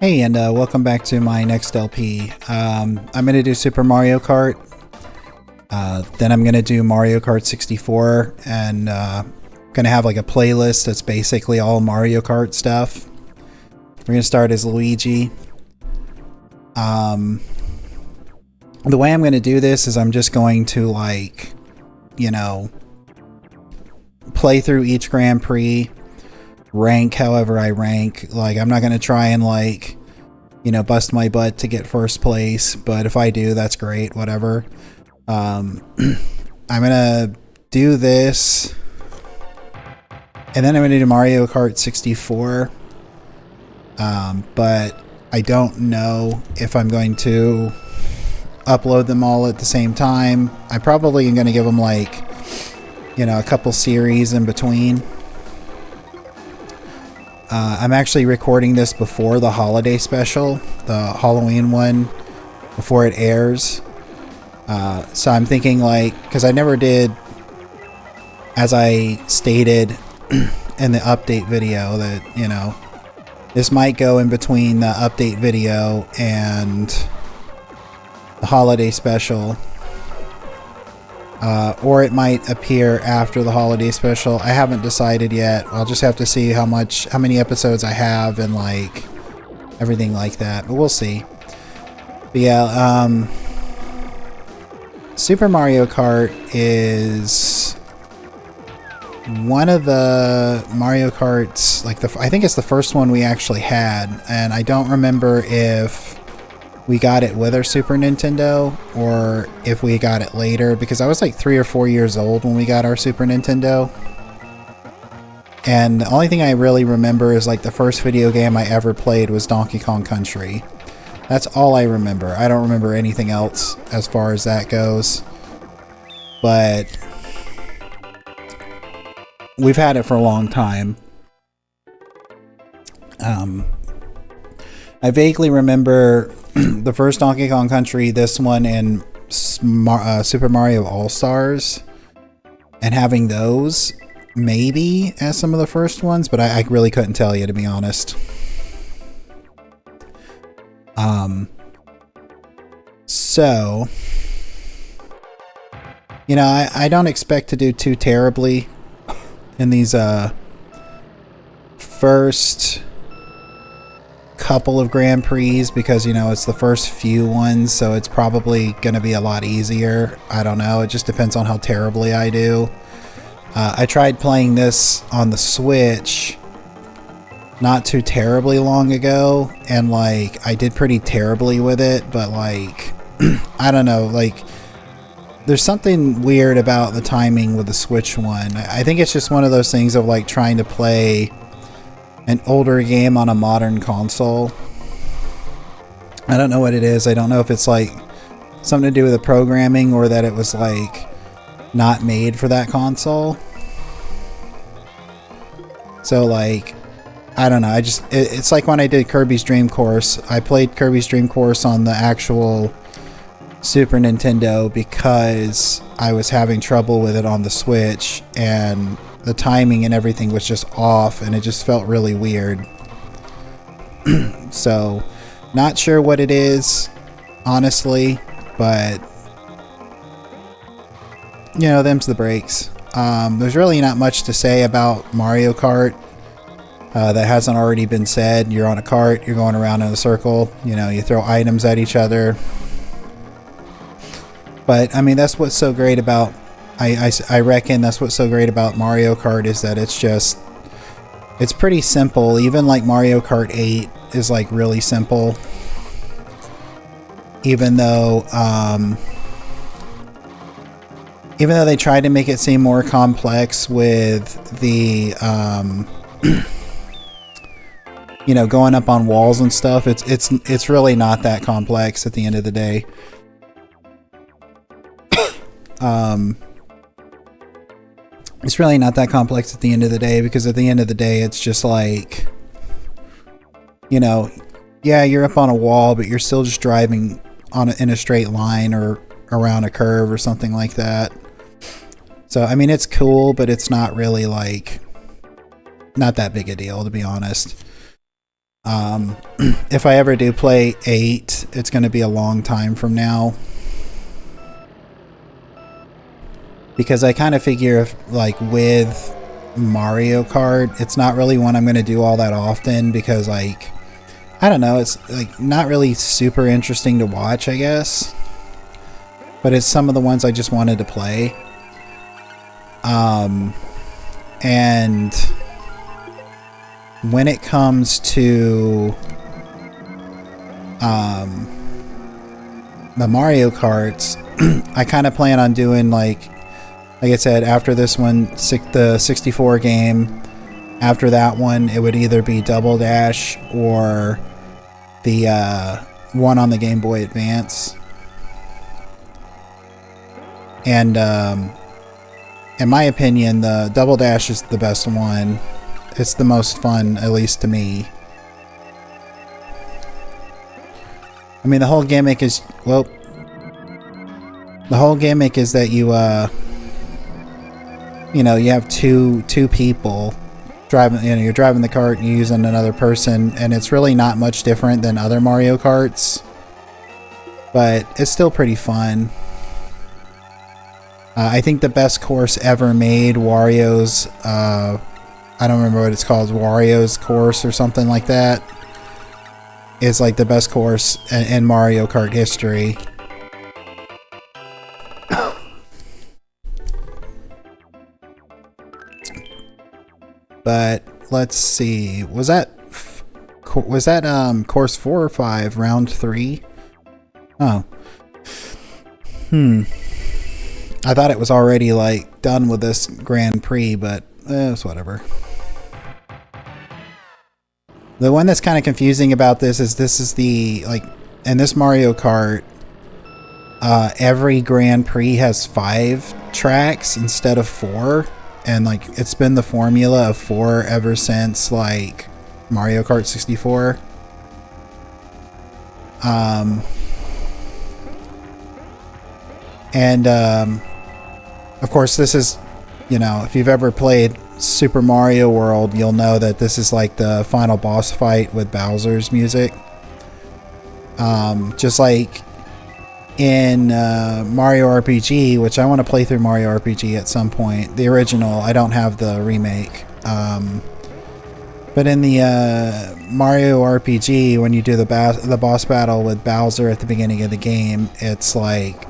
Hey, and welcome back to my next LP. I'm going to do Super Mario Kart. Then I'm going to do Mario Kart 64, and going to have like a playlist that's basically all Mario Kart stuff. We're going to start as Luigi. The way I'm going to do this is I'm just going to play through each Grand Prix, rank however I rank. Like, I'm not going to try and bust my butt to get first place, but if I do, that's great, whatever. I'm gonna do this, and then I'm gonna do Mario Kart 64, but I don't know if I'm going to upload them all at the same time. I probably am gonna give them a couple series in between. I'm actually recording this before the holiday special, the Halloween one, before it airs. So I'm thinking because I never did, as I stated in the update video, that, this might go in between the update video and the holiday special. Or it might appear after the holiday special. I haven't decided yet. I'll just have to see how many episodes I have and everything like that. But we'll see. But yeah, Super Mario Kart is one of the Mario Karts, I think it's the first one we actually had, and I don't remember if we got it with our Super Nintendo or if we got it later, because I was 3 or 4 years old when we got our Super Nintendo. And the only thing I really remember is the first video game I ever played was Donkey Kong Country. That's all I remember. I don't remember anything else as far as that goes. But we've had it for a long time. I vaguely remember the first Donkey Kong Country, this one, and Super Mario All-Stars, and having those maybe as some of the first ones, but I really couldn't tell you, to be honest. So, I don't expect to do too terribly in these first couple of Grand Prix, because it's the first few ones, so it's probably going to be a lot easier. I don't know, it just depends on how terribly I do. I tried playing this on the Switch not too terribly long ago, and I did pretty terribly with it, but I don't know, there's something weird about the timing with the Switch one. I think it's just one of those things of trying to play an older game on a modern console. I don't know what it is. I don't know if it's something to do with the programming, or that it was not made for that console. So I don't know. It's like when I did Kirby's Dream Course. I played Kirby's Dream Course on the actual Super Nintendo because I was having trouble with it on the Switch, and the timing and everything was just off, and it just felt really weird. So, not sure what it is, honestly, but them's the breaks. There's really not much to say about Mario Kart that hasn't already been said. You're on a cart, you're going around in a circle, you throw items at each other. But, I mean, that's what's so great about, I reckon that's what's so great about Mario Kart, is that it's pretty simple. Even Mario Kart 8 is really simple. Even though they tried to make it seem more complex with the, going up on walls and stuff, it's really not that complex at the end of the day. It's really not that complex at the end of the day, because at the end of the day, it's just yeah, you're up on a wall, but you're still just driving in a straight line or around a curve or something like that. So, I mean, it's cool, but it's not really not that big a deal, to be honest. If I ever do play 8, it's going to be a long time from now. Because I kind of figure if, like, with Mario Kart, it's not really one I'm going to do all that often because, like, I don't know, it's, like, not really super interesting to watch, I guess. But it's some of the ones I just wanted to play. And when it comes to the Mario Karts, I kind of plan on doing, like I said, after this one, the 64 game, after that one, it would either be Double Dash or the one on the Game Boy Advance. And in my opinion, the Double Dash is the best one. It's the most fun, at least to me. I mean, the whole gimmick is, well, the whole gimmick is that you know, you have two people driving, you know, you're driving the cart and you're using another person, and it's really not much different than other Mario Karts, but it's still pretty fun. I think the best course ever made, Wario's, I don't remember what it's called, Wario's course or something like that, is like the best course in Mario Kart history. But let's see, was that course 4 or 5, round 3? Oh. I thought it was already, like, done with this Grand Prix, but it's whatever. The one that's kind of confusing about this is the, like, in this Mario Kart, every Grand Prix has 5 tracks instead of 4. And, like, it's been the formula of 4 ever since, like, Mario Kart 64. Of course, this is, you know, if you've ever played Super Mario World, you'll know that this is, like, the final boss fight with Bowser's music. Just like in Mario RPG, which I want to play through Mario RPG at some point. The original, I don't have the remake. But in the Mario RPG, when you do the boss battle with Bowser at the beginning of the game, it's like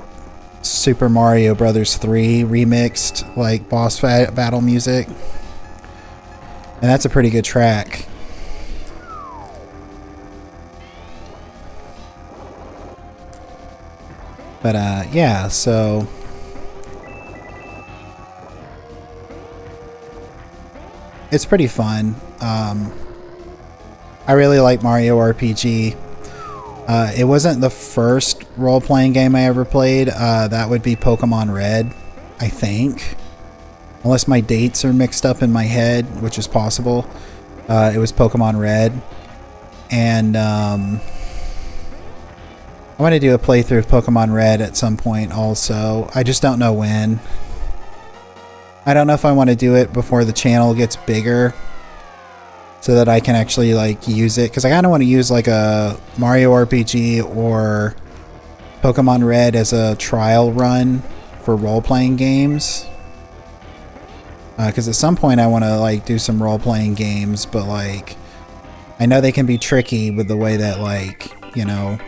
Super Mario Brothers 3 remixed, like, boss battle music. And that's a pretty good track. But, yeah, so it's pretty fun. I really like Mario RPG. It wasn't the first role-playing game I ever played. That would be Pokemon Red, I think. Unless my dates are mixed up in my head, which is possible. It was Pokemon Red. And I want to do a playthrough of Pokemon Red at some point also. I just don't know when. I don't know if I want to do it before the channel gets bigger, so that I can actually, like, use it. Because I kind of want to use, like, a Mario RPG or Pokemon Red as a trial run for role-playing games. Because at some point I want to, like, do some role-playing games, but, like, I know they can be tricky with the way that, like, you know,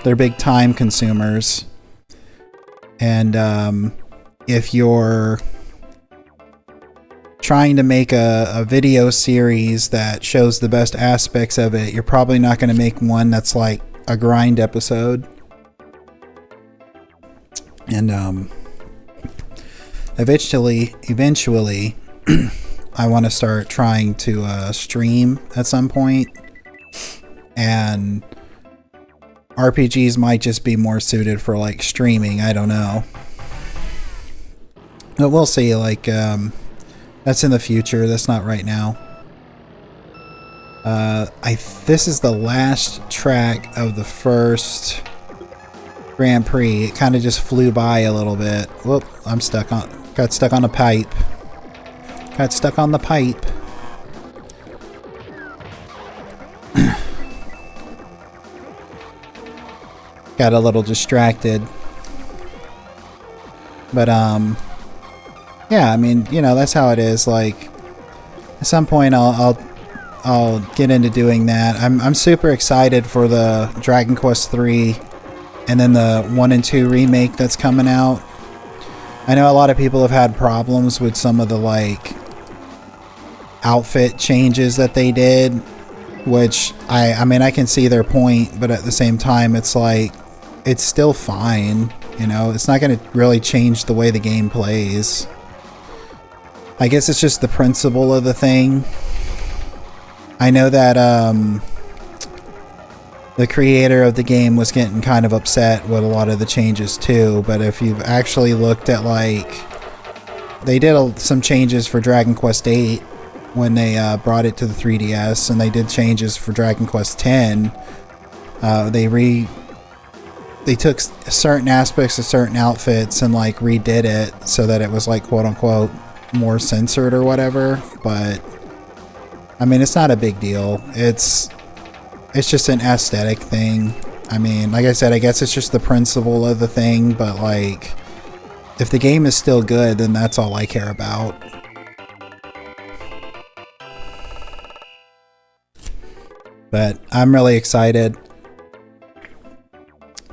they're big time consumers. And if you're trying to make a video series that shows the best aspects of it, you're probably not going to make one that's like a grind episode. And eventually I want to start trying to stream at some point, and RPGs might just be more suited for, like, streaming. I don't know, but we'll see. Like, that's in the future. That's not right now. This is the last track of the first Grand Prix. It kind of just flew by a little bit. Whoop! Got stuck on a pipe. Got stuck on the pipe. got a little distracted. But yeah, I mean, you know, that's how it is. Like, at some point I'll get into doing that. I'm super excited for the Dragon Quest 3 and then the 1 and 2 remake that's coming out. I know a lot of people have had problems with some of the like outfit changes that they did, which I mean I can see their point, but at the same time it's like it's still fine, you know, it's not going to really change the way the game plays. I guess it's just the principle of the thing. I know that the creator of the game was getting kind of upset with a lot of the changes too, but if you've actually looked at, like, they did some changes for Dragon Quest 8 when they brought it to the 3DS, and they did changes for Dragon Quest 10. They took certain aspects of certain outfits and like redid it so that it was like quote unquote more censored or whatever, but I mean it's not a big deal. It's just an aesthetic thing. I mean, like I said, I guess it's just the principle of the thing, but like, if the game is still good, then that's all I care about. But I'm really excited.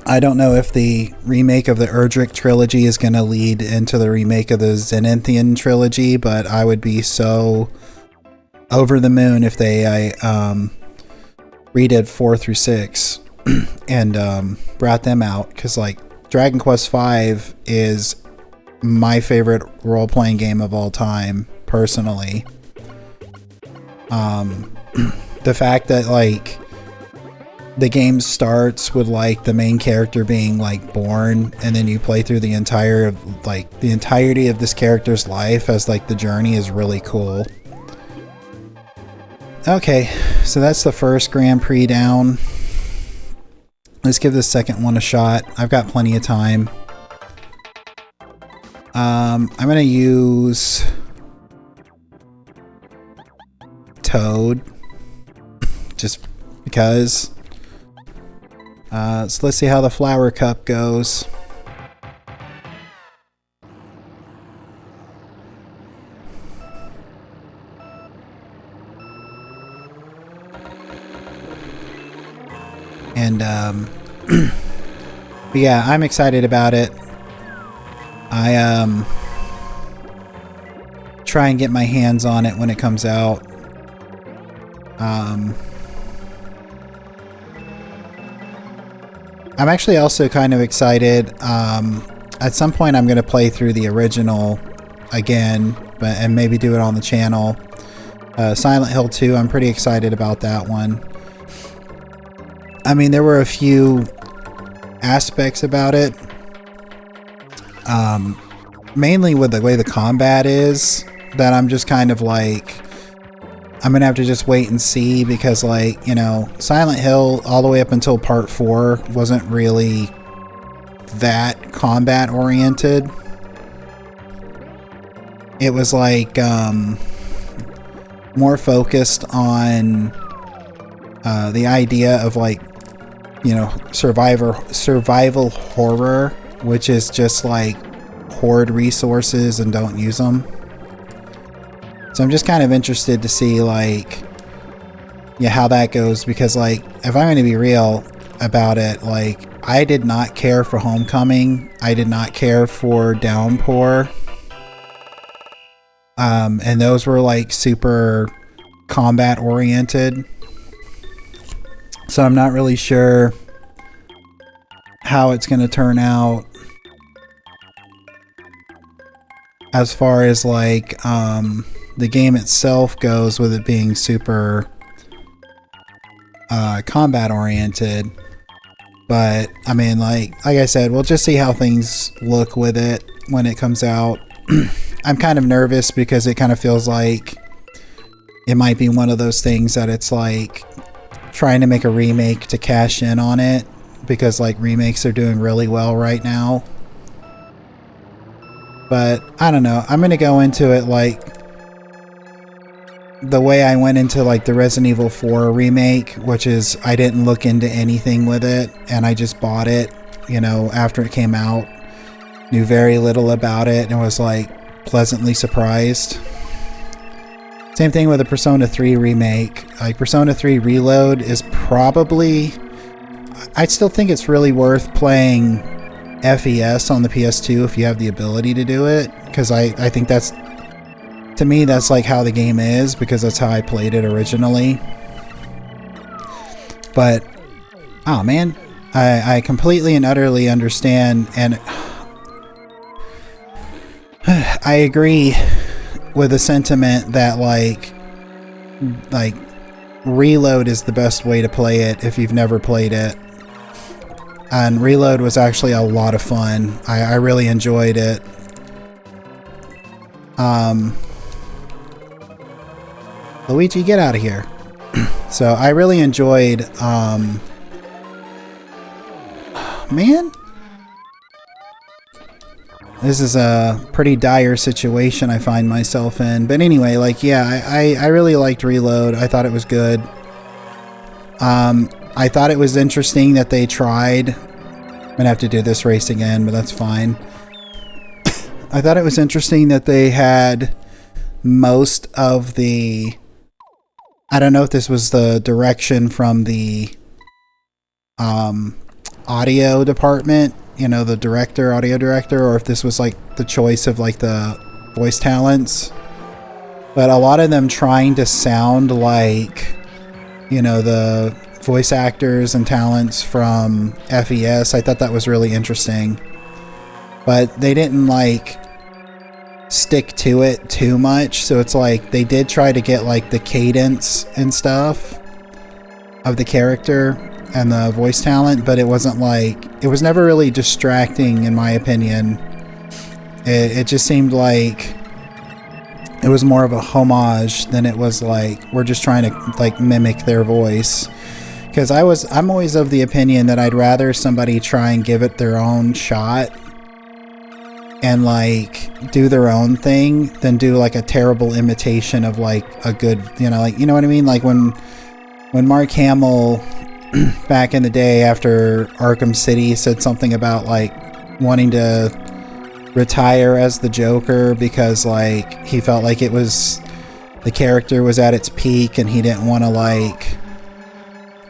I don't know if the remake of the Erdrick trilogy is going to lead into the remake of the Zenithian trilogy, but I would be so over the moon if they redid 4 through 6 and brought them out, because like Dragon Quest 5 is my favorite role-playing game of all time personally. The fact that like the game starts with like the main character being like born, and then you play through the entirety of this character's life as like the journey is really cool. Okay, so that's the first Grand Prix down. Let's give the second one a shot. I've got plenty of time. I'm gonna use Toad, just because. So let's see how the Flower Cup goes. And but yeah, I'm excited about it. I try and get my hands on it when it comes out. I'm actually also kind of excited. At some point I'm going to play through the original again, and maybe do it on the channel. Silent Hill 2, I'm pretty excited about that one. I mean, there were a few aspects about it. Mainly with the way the combat is, that I'm just kind of like, I'm gonna have to just wait and see, because like, you know, Silent Hill all the way up until part 4 wasn't really that combat oriented. It was like more focused on the idea of like, you know, survival horror, which is just like hoard resources and don't use them. So I'm just kind of interested to see like, yeah, how that goes, because like, if I'm going to be real about it, like, I did not care for Homecoming. I did not care for Downpour. And those were like super combat oriented. So I'm not really sure how it's going to turn out as far as like the game itself goes, with it being super combat oriented. But I mean, like I said, we'll just see how things look with it when it comes out. I'm kind of nervous because it kind of feels like it might be one of those things that it's like trying to make a remake to cash in on it, because like remakes are doing really well right now. But I don't know, I'm gonna go into it like the way I went into like the Resident Evil 4 remake, which is I didn't look into anything with it and I just bought it you know, after it came out. Knew very little about it and was like pleasantly surprised. Same thing with the Persona 3 remake. Like Persona 3 Reload is probably, I still think it's really worth playing FES on the PS2 if you have the ability to do it, because I think that's, to me, that's like how the game is, because that's how I played it originally. But oh man, I completely and utterly understand, and I agree with the sentiment that like Reload is the best way to play it if you've never played it. And Reload was actually a lot of fun. I really enjoyed it. Luigi, get out of here. So I really enjoyed, man, this is a pretty dire situation I find myself in. But anyway, like, yeah, I really liked Reload. I thought it was good. I thought it was interesting that they tried. I'm gonna have to do this race again, but that's fine. I thought it was interesting that they had most of the, I don't know if this was the direction from the audio department, you know, the director, audio director, or if this was like the choice of like the voice talents. But a lot of them trying to sound like, you know, the voice actors and talents from FES. I thought that was really interesting. But they didn't like stick to it too much, so it's like they did try to get like the cadence and stuff of the character and the voice talent, but it wasn't like, it was never really distracting in my opinion. It just seemed like it was more of a homage than it was like we're just trying to like mimic their voice. Because I'm always of the opinion that I'd rather somebody try and give it their own shot and like do their own thing than do like a terrible imitation of like a good, you know, like, you know what I mean? Like when Mark Hamill back in the day after Arkham City said something about like wanting to retire as the Joker because like he felt like it was, the character was at its peak and he didn't want to like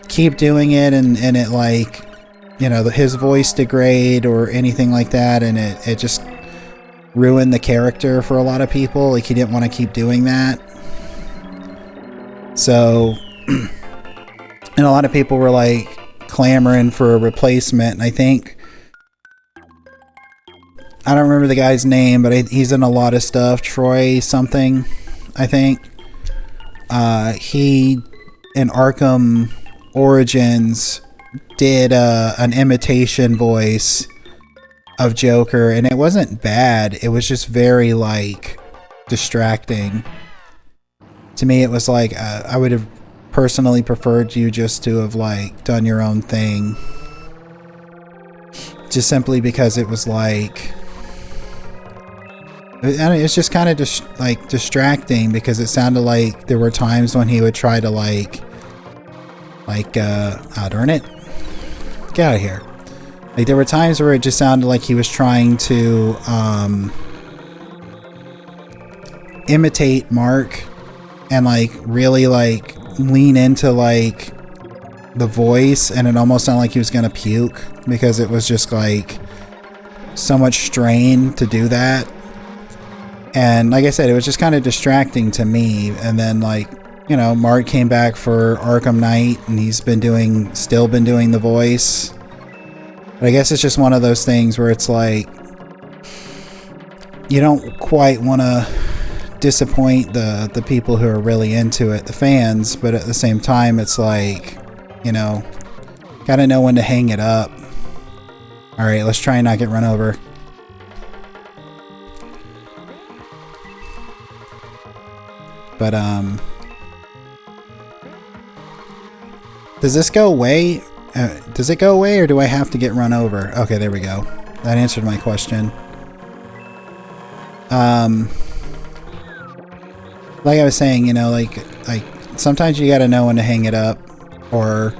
keep doing it and it like, you know, his voice degrade or anything like that, and it just ruined the character for a lot of people. Like he didn't want to keep doing that. So and a lot of people were like clamoring for a replacement, and I think, I don't remember the guy's name, but he's in a lot of stuff. Troy something, I think. He in Arkham Origins did an imitation voice of Joker, and it wasn't bad. It was just very like distracting. To me, it was like I would have personally preferred you just to have like done your own thing, just simply because it was like, it's just kind of like distracting, because it sounded like there were times when he would try to like oh darn it, get out of here. Like there were times where it just sounded like he was trying to imitate Mark and like really like lean into like the voice, and it almost sounded like he was gonna puke because it was just like so much strain to do that. And like I said, it was just kind of distracting to me. And then like, you know, Mark came back for Arkham Knight and he's still been doing the voice. But I guess it's just one of those things where it's like, you don't quite want to disappoint the people who are really into it, the fans, but at the same time, it's like, you know, gotta know when to hang it up. Alright, let's try and not get run over. But, does this go away? Does it go away, or do I have to get run over? Okay, there we go. That answered my question. Like I was saying, you know, like sometimes you gotta know when to hang it up, or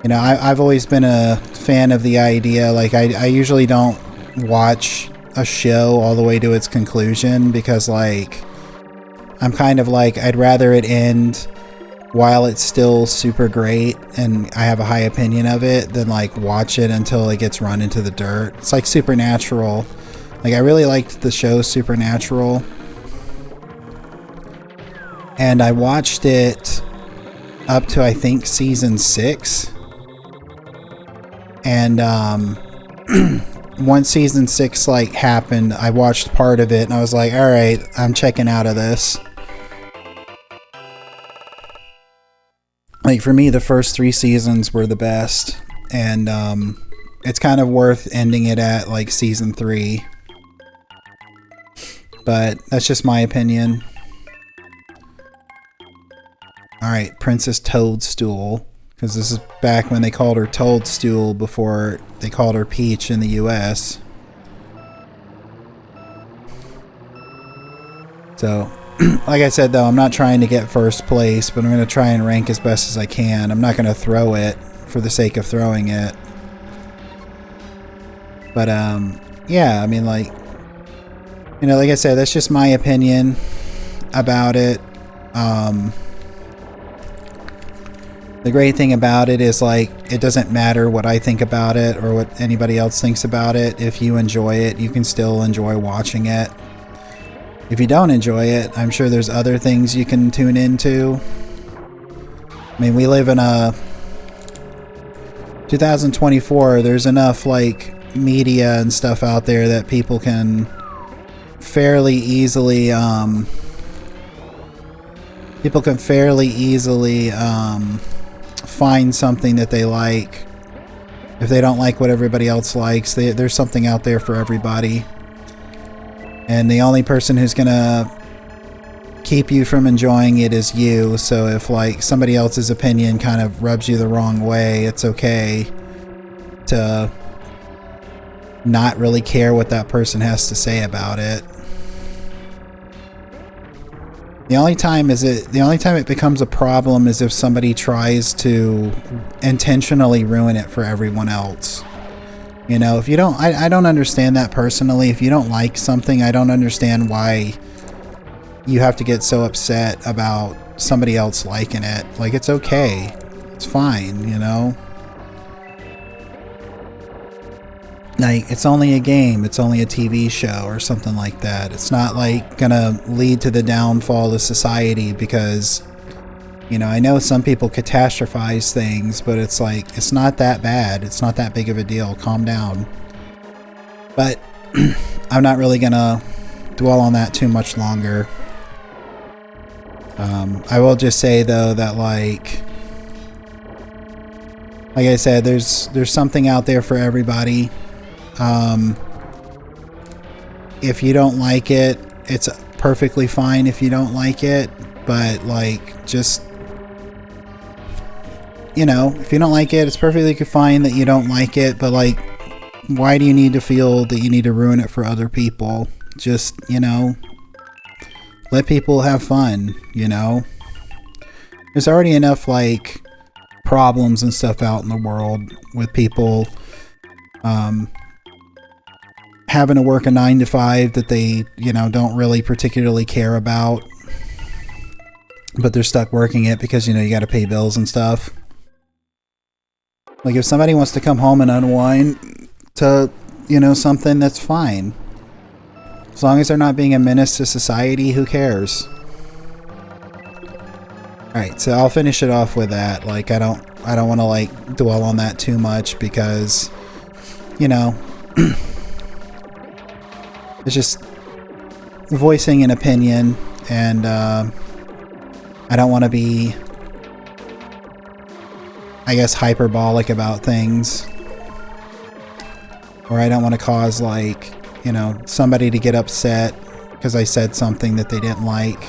You know, I've always been a fan of the idea. Like, I usually don't watch a show all the way to its conclusion because, like, I'm kind of like, I'd rather it end while it's still super great and I have a high opinion of it than, like, watch it until it gets run into the dirt. It's like Supernatural. Like, I really liked the show Supernatural. And I watched it up to, I think, season 6. And once season 6 like happened, I watched part of it and I was like, all right, I'm checking out of this. Like, for me, the first 3 seasons were the best, and it's kind of worth ending it at like season 3. But that's just my opinion. All right, Princess Toadstool. Because this is back when they called her Toadstool before they called her Peach in the US. So, like I said, though, I'm not trying to get first place, but I'm going to try and rank as best as I can. I'm not going to throw it for the sake of throwing it. But, yeah, I mean, like, you know, like I said, that's just my opinion about it. The great thing about it is, like, it doesn't matter what I think about it or what anybody else thinks about it. If you enjoy it, you can still enjoy watching it. If you don't enjoy it, I'm sure there's other things you can tune into. I mean, we live in a 2024. There's enough, like, media and stuff out there that people can fairly easily find something that they like. If they don't like what everybody else likes, there's something out there for everybody. And the only person who's gonna keep you from enjoying it is you. So if, like, somebody else's opinion kind of rubs you the wrong way, it's okay to not really care what that person has to say about it. The only time it becomes a problem is if somebody tries to intentionally ruin it for everyone else. You know, if you don't, I don't understand that personally. If you don't like something, I don't understand why you have to get so upset about somebody else liking it. Like, it's okay. It's fine, you know? Like, it's only a game, it's only a TV show or something like that. It's not, like, gonna lead to the downfall of society because, you know, I know some people catastrophize things, but it's like, it's not that bad. It's not that big of a deal. Calm down. But I'm not really gonna dwell on that too much longer. I will just say, though, that, like I said, there's something out there for everybody. If you don't like it, it's perfectly fine if you don't like it, but, like, just, you know, if you don't like it, it's perfectly fine that you don't like it, but, like, why do you need to feel that you need to ruin it for other people? Just, you know, let people have fun, you know? There's already enough, like, problems and stuff out in the world with people, having to work a 9-to-5 that they, you know, don't really particularly care about, but they're stuck working it because, you know, you got to pay bills and stuff. Like, if somebody wants to come home and unwind to, you know, something, that's fine. As long as they're not being a menace to society, who cares? Alright, so I'll finish it off with that. Like, I don't want to, like, dwell on that too much because, you know, it's just voicing an opinion, and I don't want to be, I guess, hyperbolic about things, or I don't want to cause, like, you know, somebody to get upset because I said something that they didn't like,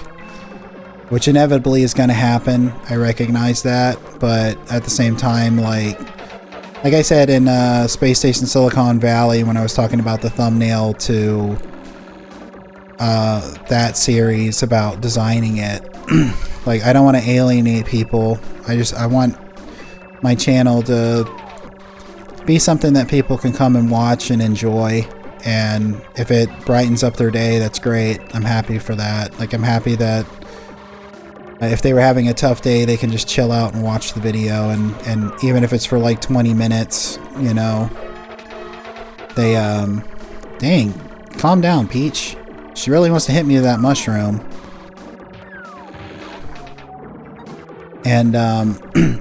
which inevitably is going to happen. I recognize that, but at the same time, like I said in Space Station Silicon Valley when I was talking about the thumbnail to that series about designing it, like, I don't want to alienate people. I want my channel to be something that people can come and watch and enjoy. And if it brightens up their day, that's great. I'm happy for that. Like, I'm happy that if they were having a tough day, they can just chill out and watch the video. And even if it's for like 20 minutes, you know, they, dang, calm down, Peach. She really wants to hit me with that mushroom. And,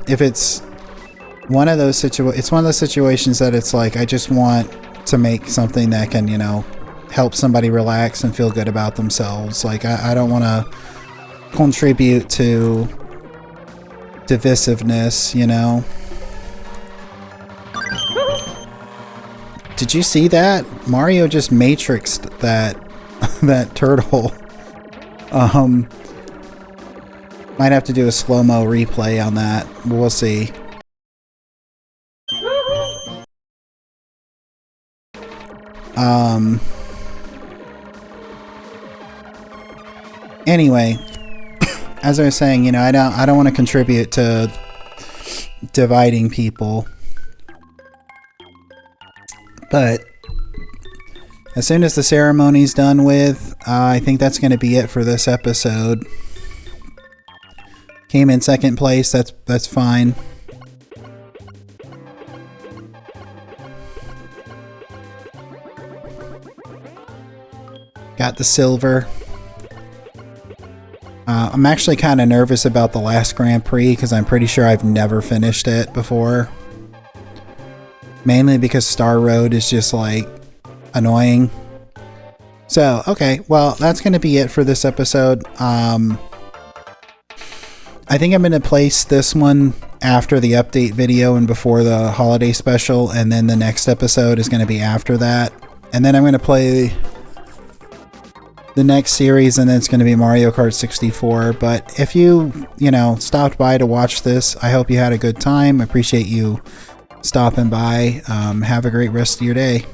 if it's one of those situations that it's like, I just want to make something that can, you know, help somebody relax and feel good about themselves. Like, I don't want to contribute to divisiveness, you know. Did you see that? Mario just matrixed that that turtle. Might have to do a slow-mo replay on that. We'll see. Anyway, as I was saying, you know, I don't want to contribute to dividing people. But as soon as the ceremony's done with, I think that's going to be it for this episode. Came in second place, that's fine. Got the silver. I'm actually kind of nervous about the last Grand Prix because I'm pretty sure I've never finished it before. Mainly because Star Road is just like annoying. So, okay, well, that's going to be it for this episode. I think I'm going to place this one after the update video and before the holiday special, and then the next episode is going to be after that. And then I'm going to play the next series, and then it's going to be Mario Kart 64. But if you know, stopped by to watch this, I hope you had a good time. I appreciate you stopping by. Have a great rest of your day.